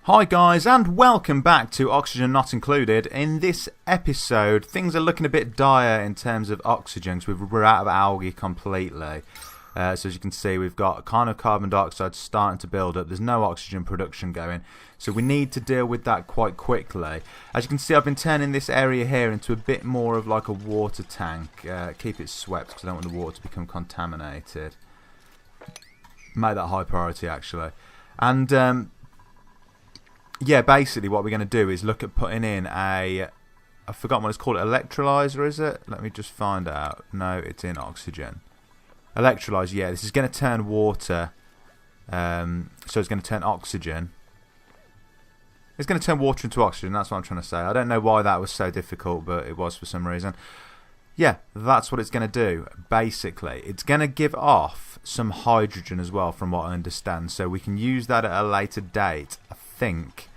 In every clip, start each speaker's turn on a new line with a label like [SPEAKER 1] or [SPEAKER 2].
[SPEAKER 1] Hi guys, and welcome back to Oxygen Not Included. In this episode, things are looking a bit dire in terms of oxygen because we're out of algae completely. So as you can see, we've got kind of carbon dioxide starting to build up. There's no oxygen production going, so we need to deal with that quite quickly. As you can see, I've been turning this area here into a bit more of like a water tank. Keep it swept because I don't want the water to become contaminated. Make that high priority actually. And yeah, basically what we're going to do is look at putting in I've forgotten what it's called, electrolyzer, is it? Let me just find out. No, it's in oxygen. Electrolyzer, yeah, this is going to turn water, so it's going to turn oxygen. It's going to turn water into oxygen, that's what I'm trying to say. I don't know why that was so difficult, but it was for some reason. Yeah, that's what it's going to do, basically. It's going to give off some hydrogen as well, from what I understand, so we can use that at a later date, I think,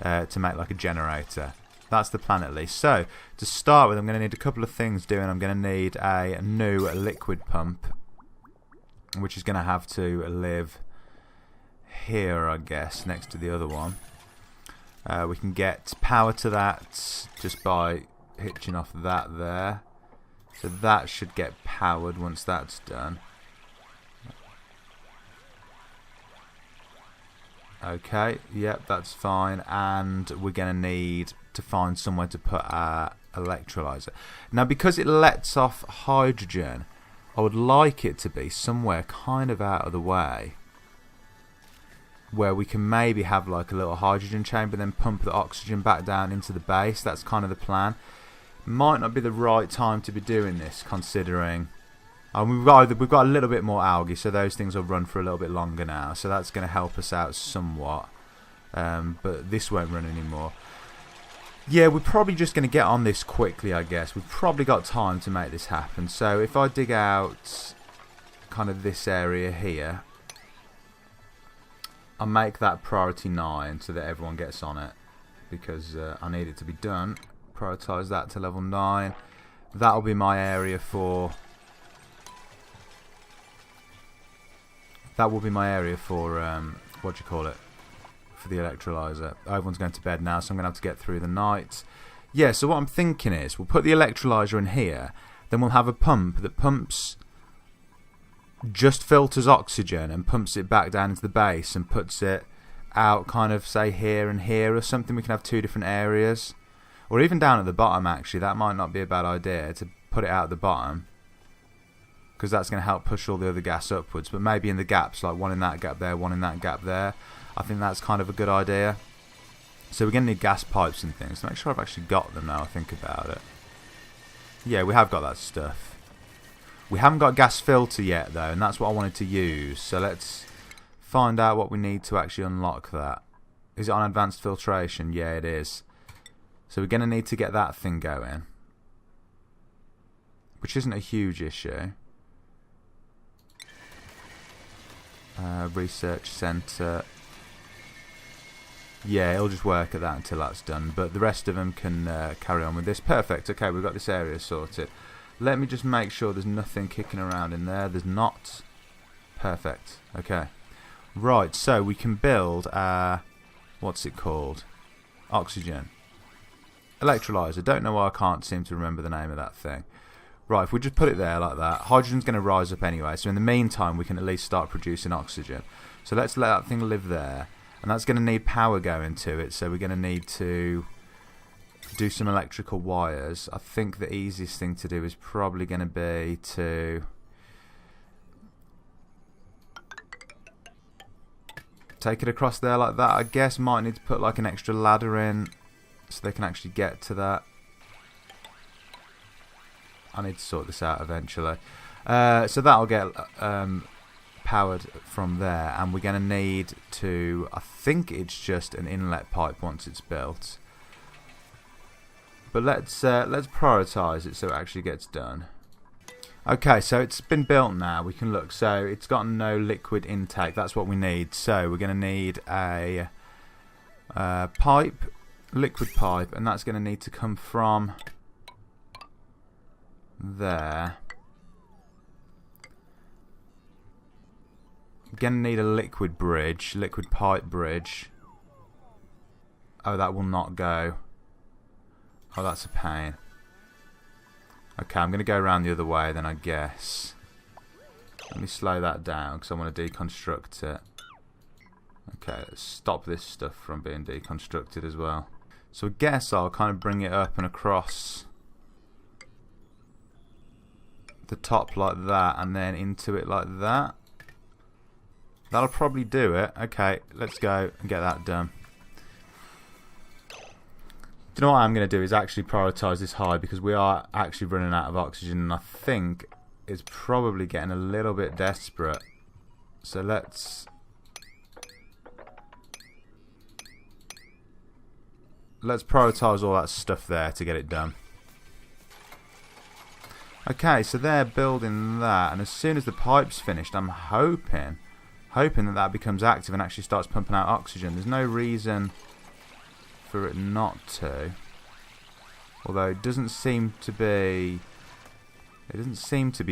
[SPEAKER 1] to make like a generator. That's the plan at least. So, to start with, I'm going to need a couple of things doing. I'm going to need a new liquid pump, which is going to have to live here, I guess, next to the other one. We can get power to that just by hitching off that there. So that should get powered once that's done. Okay, yep, that's fine. And we're going to need to find somewhere to put our electrolyzer. Now, because it lets off hydrogen, I would like it to be somewhere kind of out of the way, where we can maybe have like a little hydrogen chamber, then pump the oxygen back down into the base. That's kind of the plan. Might not be the right time to be doing this, considering we've got a little bit more algae, so those things will run for a little bit longer now. So that's going to help us out somewhat, but this won't run anymore. Yeah, we're probably just going to get on this quickly, I guess. We've probably got time to make this happen. So if I dig out kind of this area here, I'll make that priority 9 so that everyone gets on it, because I need it to be done. Prioritize that to level 9. That'll be my area for... That will be my area for, what do you call it? For the electrolyzer. Everyone's going to bed now, so I'm going to have to get through the night. Yeah, so what I'm thinking is, we'll put the electrolyzer in here, then we'll have a pump that pumps... just filters oxygen and pumps it back down into the base and puts it out kind of, say, here and here or something. We can have 2 different areas. Or even down at the bottom, actually. That might not be a bad idea, to put it out at the bottom, because that's going to help push all the other gas upwards. But maybe in the gaps, like one in that gap there, one in that gap there. I think that's kind of a good idea. So we're going to need gas pipes and things. Make sure I've actually got them now I think about it. Yeah, we have got that stuff. We haven't got a gas filter yet, though, and that's what I wanted to use. So let's find out what we need to actually unlock that. Is it on advanced filtration? Yeah, it is. So we're going to need to get that thing going, which isn't a huge issue. Research centre. Yeah, it'll just work at that until that's done. But the rest of them can carry on with this. Perfect. Okay, we've got this area sorted. Let me just make sure there's nothing kicking around in there. There's not. Perfect. Okay. Right, so we can build our... what's it called? Oxygen. Electrolyzer. Don't know why I can't seem to remember the name of that thing. Right, if we just put it there like that, hydrogen's going to rise up anyway, so in the meantime we can at least start producing oxygen. So let's let that thing live there, and that's going to need power going to it, so we're going to need to do some electrical wires. I think the easiest thing to do is probably going to be to take it across there like that. I guess might need to put like an extra ladder in so they can actually get to that. I need to sort this out eventually. So that'll get powered from there, and we're going to need to, I think it's just an inlet pipe once it's built. But let's prioritise it so it actually gets done. Okay, so it's been built now. We can look. So it's got no liquid intake. That's what we need. So we're going to need a pipe, liquid pipe, and that's going to need to come from there. We're going to need a liquid bridge, liquid pipe bridge. Oh, that will not go. Oh, that's a pain. Okay, I'm going to go around the other way then, I guess. Let me slow that down because I want to deconstruct it. Okay, let's stop this stuff from being deconstructed as well. So I guess I'll kind of bring it up and across the top like that and then into it like that. That'll probably do it. Okay, let's go and get that done. Do you know what I'm going to do is actually prioritise this high because we are actually running out of oxygen and I think it's probably getting a little bit desperate. So let's prioritise all that stuff there to get it done. Okay, so they're building that, and as soon as the pipe's finished, I'm hoping that that becomes active and actually starts pumping out oxygen. There's no reason for it not to, although it doesn't seem to be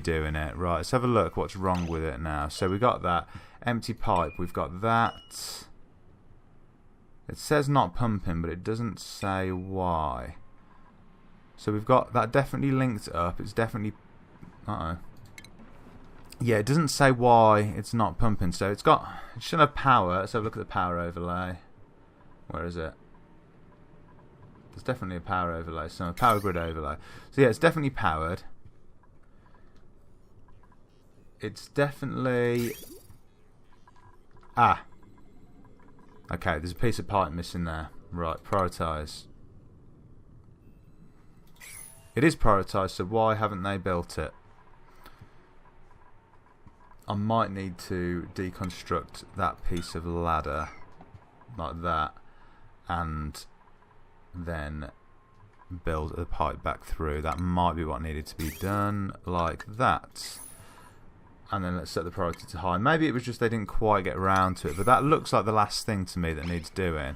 [SPEAKER 1] doing it. Right, let's have a look what's wrong with it now. So we got that empty pipe, we've got that. It says not pumping, but it doesn't say why. So we've got that definitely linked up. It's definitely... Yeah, it doesn't say why it's not pumping. So it should have power. Let's have a look at the power overlay. Where is it? There's definitely a power overlay. So a power grid overlay. So yeah, it's definitely powered. It's definitely... Okay, there's a piece of pipe missing there. Right, prioritise. It is prioritised, so why haven't they built it? I might need to deconstruct that piece of ladder like that and then build the pipe back through. That might be what needed to be done, like that. And then let's set the priority to high. Maybe it was just they didn't quite get around to it, but that looks like the last thing to me that needs doing.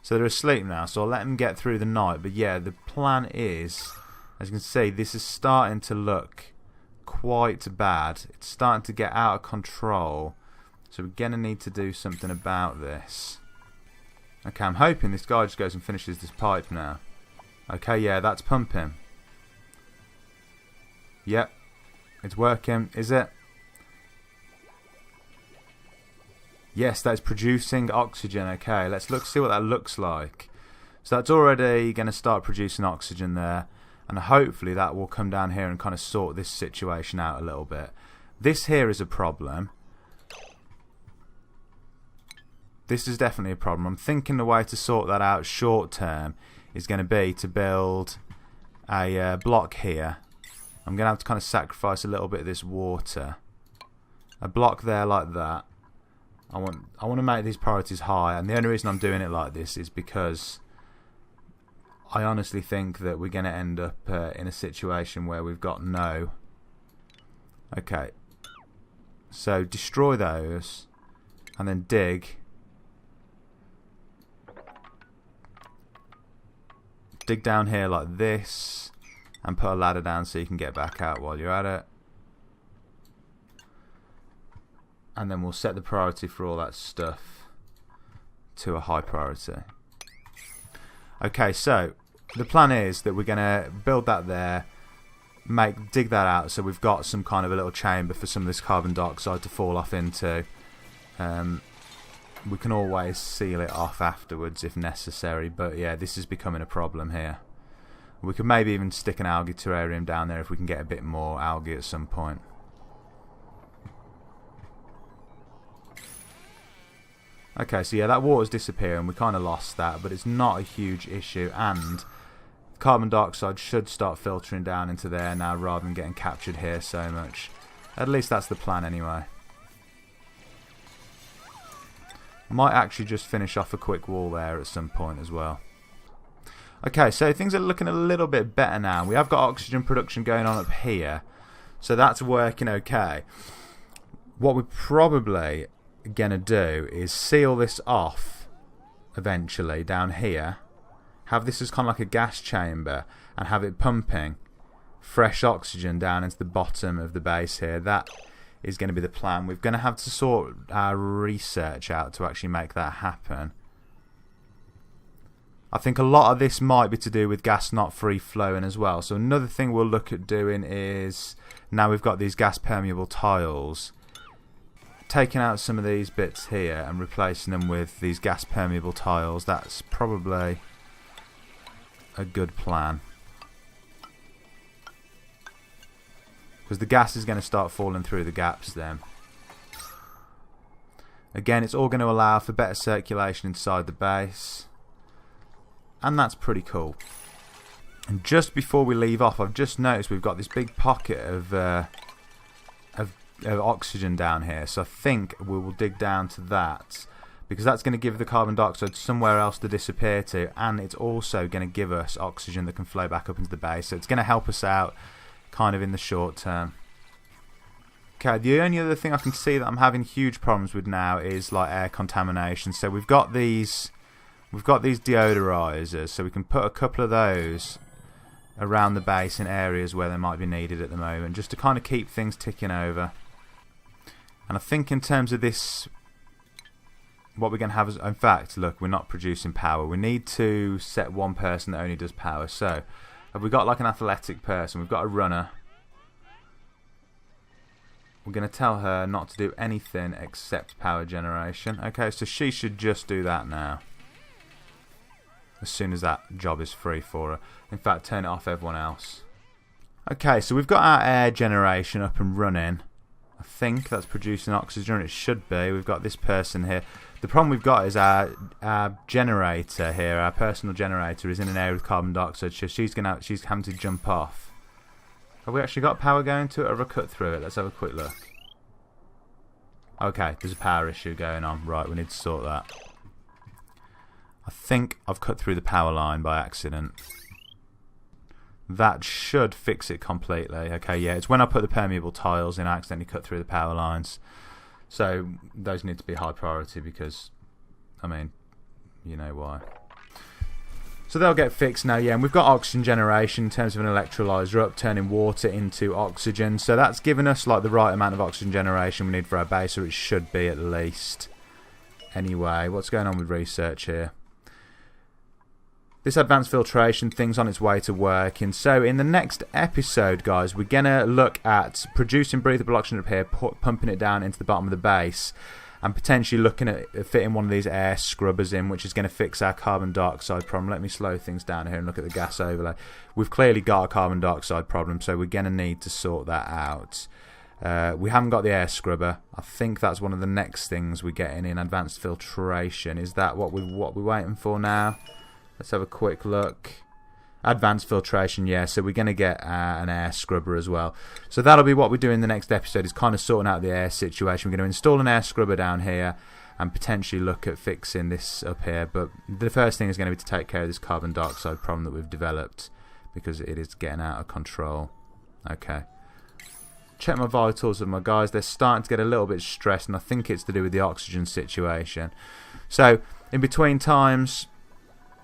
[SPEAKER 1] So they're asleep now, so I'll let them get through the night. But yeah, the plan is, as you can see, this is starting to look quite bad. It's starting to get out of control. So we're going to need to do something about this. Okay, I'm hoping this guy just goes and finishes this pipe now. Okay, yeah, that's pumping. Yep, it's working, is it? Yes, that's producing oxygen. Okay, let's see what that looks like. So that's already going to start producing oxygen there. And hopefully that will come down here and kind of sort this situation out a little bit. This here is a problem. This is definitely a problem. I'm thinking the way to sort that out short term is going to be to build a block here. I'm going to have to kind of sacrifice a little bit of this water. A block there like that. I want to make these priorities high, and the only reason I'm doing it like this is because I honestly think that we're going to end up in a situation where we've got no... Okay. So destroy those and then dig. Dig down here like this and put a ladder down so you can get back out while you're at it. And then we'll set the priority for all that stuff to a high priority. Okay, so the plan is that we're going to build that there, dig that out so we've got some kind of a little chamber for some of this carbon dioxide to fall off into. We can always seal it off afterwards if necessary, but yeah, this is becoming a problem here. We could maybe even stick an algae terrarium down there if we can get a bit more algae at some point. Okay, so yeah, that water's disappearing. We kind of lost that, but it's not a huge issue, and carbon dioxide should start filtering down into there now rather than getting captured here so much. At least that's the plan anyway. Might actually just finish off a quick wall there at some point as well. Okay, so things are looking a little bit better now. We have got oxygen production going on up here, so that's working okay. What we're probably gonna do is seal this off eventually down here, have this as kind of like a gas chamber and have it pumping fresh oxygen down into the bottom of the base here. That is going to be the plan. We're going to have to sort our research out to actually make that happen. I think a lot of this might be to do with gas not free flowing as well. So another thing we'll look at doing is, now we've got these gas permeable tiles, taking out some of these bits here and replacing them with these gas permeable tiles. That's probably a good plan, because the gas is going to start falling through the gaps then. Again, it's all going to allow for better circulation inside the base, and that's pretty cool. And just before we leave off, I've just noticed we've got this big pocket of oxygen down here, so I think we will dig down to that, because that's going to give the carbon dioxide somewhere else to disappear to, and it's also going to give us oxygen that can flow back up into the base, so it's going to help us out kind of in the short term. Okay, the only other thing I can see that I'm having huge problems with now is like air contamination. So we've got these deodorizers, so we can put a couple of those around the base in areas where they might be needed at the moment, just to kind of keep things ticking over. And I think in terms of this, what we're going to have is, in fact, look, we're not producing power. We need to set one person that only does power. So have we got like an athletic person? We've got a runner. We're going to tell her not to do anything except power generation. Okay, so she should just do that now, as soon as that job is free for her. In fact, turn it off everyone else. Okay, so we've got our air generation up and running. I think that's producing oxygen. It should be. We've got this person here. The problem we've got is our generator here, our personal generator, is in an area with carbon dioxide, so she's having to jump off. Have we actually got power going to it, or have I cut through it? Let's have a quick look. Okay, there's a power issue going on. Right, we need to sort that. I think I've cut through the power line by accident. That should fix it completely. Okay, yeah, it's when I put the permeable tiles in, I accidentally cut through the power lines. So those need to be high priority because, I mean, you know why. So they'll get fixed now, yeah. And we've got oxygen generation in terms of an electrolyzer up, turning water into oxygen. So that's given us like the right amount of oxygen generation we need for our base, or it should be at least. Anyway, what's going on with research here? This advanced filtration thing's on its way to working. So in the next episode, guys, we're going to look at producing breathable oxygen up here, pumping it down into the bottom of the base, and potentially looking at fitting one of these air scrubbers in, which is going to fix our carbon dioxide problem. Let me slow things down here and look at the gas overlay. We've clearly got a carbon dioxide problem, so we're going to need to sort that out. We haven't got the air scrubber. I think that's one of the next things we're getting in advanced filtration. Is that what we're waiting for now? Let's have a quick look. Advanced filtration, yeah, so we're going to get an air scrubber as well. So that'll be what we do in the next episode, is kind of sorting out the air situation. We're going to install an air scrubber down here and potentially look at fixing this up here. But the first thing is going to be to take care of this carbon dioxide problem that we've developed, because it is getting out of control. Okay. Check my vitals with my guys. They're starting to get a little bit stressed, and I think it's to do with the oxygen situation. So in between times,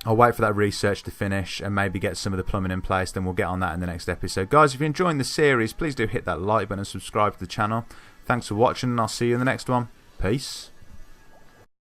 [SPEAKER 1] I'll wait for that research to finish and maybe get some of the plumbing in place. Then we'll get on that in the next episode. Guys, if you're enjoying the series, please do hit that like button and subscribe to the channel. Thanks for watching, and I'll see you in the next one. Peace.